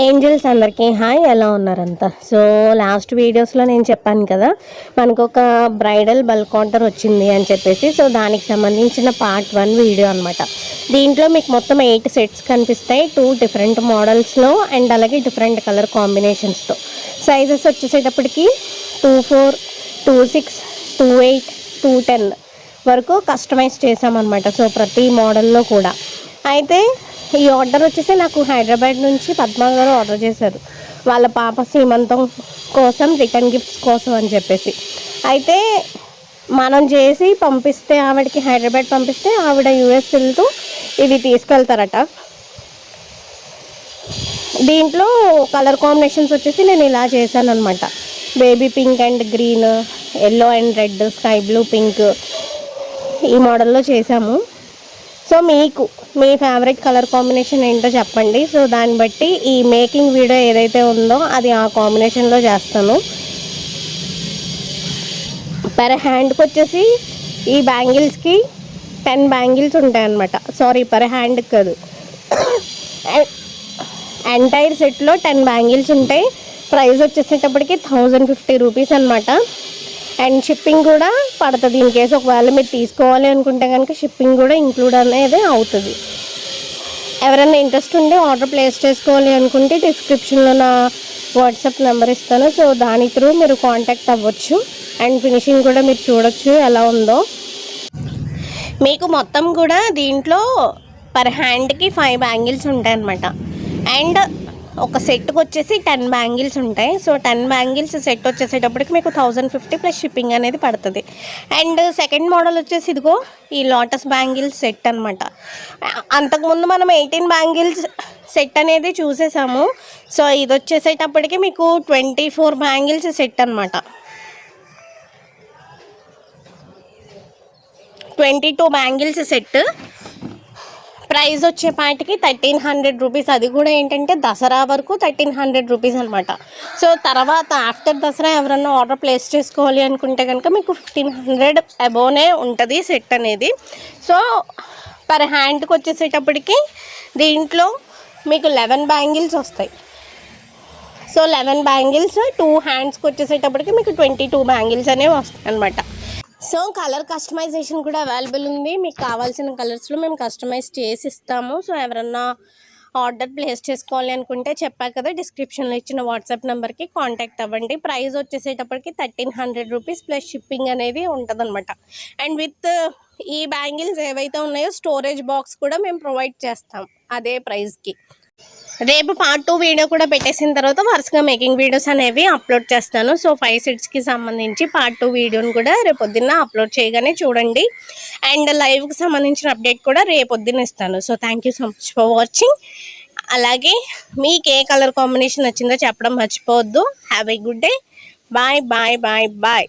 Angels అందరికీ hi, ఎలా ఉన్నారంతా? So last వీడియోస్లో నేను చెప్పాను కదా, మనకు ఒక బ్రైడల్ బల్క్ ఆర్డర్ వచ్చింది అని చెప్పేసి. సో దానికి సంబంధించిన పార్ట్ 1 వీడియో అనమాట. దీంట్లో మీకు మొత్తం 8 సెట్స్ కనిపిస్తాయి, 2 డిఫరెంట్ మోడల్స్లో అండ్ అలాగే డిఫరెంట్ కలర్ కాంబినేషన్స్తో. సైజెస్ వచ్చేసేటప్పటికి 24, 26, 28, 210 వరకు కస్టమైజ్ చేసామన్నమాట. సో ప్రతి మోడల్లో కూడా. అయితే ఈ ఆర్డర్ వచ్చేసి నాకు హైదరాబాద్ నుంచి పద్మ గారు ఆర్డర్ చేశారు, వాళ్ళ పాప సీమంతం కోసం, రిటర్న్ గిఫ్ట్స్ కోసం అని చెప్పేసి. అయితే మనం చేసి పంపిస్తే, ఆవిడకి హైదరాబాద్ పంపిస్తే ఆవిడ యూఎస్ వెళ్తూ ఇవి తీసుకెళ్తారట. దీంట్లో కలర్ కాంబినేషన్స్ వచ్చేసి నేను ఇలా చేశాను అనమాట. Baby pink and green, yellow and red, sky blue, pink, ఈ మోడల్లో చేసాము. సో మీకు మీ ఫేవరెట్ కలర్ కాంబినేషన్ ఏంటో చెప్పండి. సో దాన్ని బట్టి ఈ మేకింగ్ వీడియో ఏదైతే ఉందో అది ఆ కాంబినేషన్లో చేస్తాను. పర్ హ్యాండ్కి వచ్చేసి ఈ బ్యాంగిల్స్కి 10 బ్యాంగిల్స్ ఉంటాయన్నమాట. సారీ, పర్ హ్యాండ్కి కాదు, ఎంటైర్ సెట్లో 10 బ్యాంగిల్స్ ఉంటాయి. ప్రైస్ వచ్చేసేటప్పటికి 1050 రూపీస్ అనమాట. అండ్ షిప్పింగ్ కూడా పడుతుంది. ఇన్ కేసు ఒకవేళ మీరు తీసుకోవాలి అనుకుంటే కనుక షిప్పింగ్ కూడా ఇంక్లూడ్ అనేది అవుతుంది. ఎవరైనా ఇంట్రెస్ట్ ఉండి ఆర్డర్ ప్లేస్ చేసుకోవాలి అనుకుంటే డిస్క్రిప్షన్లో నా వాట్సాప్ నెంబర్ ఇస్తాను. సో దాని త్రూ మీరు కాంటాక్ట్ అవ్వచ్చు. అండ్ ఫినిషింగ్ కూడా మీరు చూడొచ్చు ఎలా ఉందో. మీకు మొత్తం కూడా దీంట్లో పర్ హ్యాండ్కి 5 బ్యాంగిల్స్ ఉంటాయి అన్నమాట. అండ్ ఒక సెట్కి వచ్చేసి 10 బ్యాంగిల్స్ ఉంటాయి. సో 10 బ్యాంగిల్స్ సెట్ వచ్చేసేటప్పటికి మీకు 1050 ప్లస్ షిప్పింగ్ అనేది పడుతుంది. అండ్ సెకండ్ మోడల్ వచ్చేసి ఇదిగో ఈ లోటస్ బ్యాంగిల్స్ సెట్ అనమాట. అంతకుముందు మనం 18 బ్యాంగిల్స్ సెట్ అనేది చూసేసాము. సో ఇది వచ్చేసేటప్పటికి మీకు 24 బ్యాంగిల్స్ సెట్ అనమాట. 22 బ్యాంగిల్స్ సెట్. ప్రైస్ వచ్చేపాటికి 1300 రూపీస్. అది కూడా ఏంటంటే దసరా వరకు 1300 రూపీస్ అనమాట. సో తర్వాత ఆఫ్టర్ దసరా ఎవరన్నా ఆర్డర్ ప్లేస్ చేసుకోవాలి అనుకుంటే కనుక మీకు 1500 అబోనే ఉంటుంది సెట్ అనేది. సో పర్ హ్యాండ్కి వచ్చేసేటప్పటికి దీంట్లో మీకు 11 బ్యాంగిల్స్ వస్తాయి. సో 11 బ్యాంగిల్స్ 2 హ్యాండ్స్కి వచ్చేసేటప్పటికి మీకు 22 బ్యాంగిల్స్ అనేవి వస్తాయి అనమాట. సో కలర్ కస్టమైజేషన్ కూడా అవైలబుల్ ఉంది. మీకు కావాల్సిన కలర్స్లో మేము కస్టమైజ్ చేసి ఇస్తాము. సో ఎవరన్నా ఆర్డర్ ప్లేస్ చేసుకోవాలి అనుకుంటే చెప్పా కదా, డిస్క్రిప్షన్లో ఇచ్చిన వాట్సాప్ నెంబర్కి కాంటాక్ట్ అవ్వండి. ప్రైస్ వచ్చేసేటప్పటికి 1300 రూపీస్ ప్లస్ షిప్పింగ్ అనేది ఉంటుందన్నమాట. అండ్ విత్ ఈ బ్యాంగిల్స్ ఏవైతే ఉన్నాయో స్టోరేజ్ బాక్స్ కూడా మేము ప్రొవైడ్ చేస్తాం అదే ప్రైస్కి. రేపు పార్ట్ 2 వీడియో కూడా పెట్టేసిన తర్వాత వరుసగా మేకింగ్ వీడియోస్ అనేవి అప్లోడ్ చేస్తాను. సో 5 సెట్స్కి సంబంధించి పార్ట్ 2 వీడియోని కూడా రేపొద్దున్న అప్లోడ్ చేయగానే చూడండి. అండ్ లైవ్కి సంబంధించిన అప్డేట్ కూడా రేపొద్దున్న ఇస్తాను. So thank you so much for watching. అలాగే మీకు ఏ కలర్ కాంబినేషన్ నచ్చిందో చెప్పడం మర్చిపోవద్దు. Have a good day. Bye bye bye bye.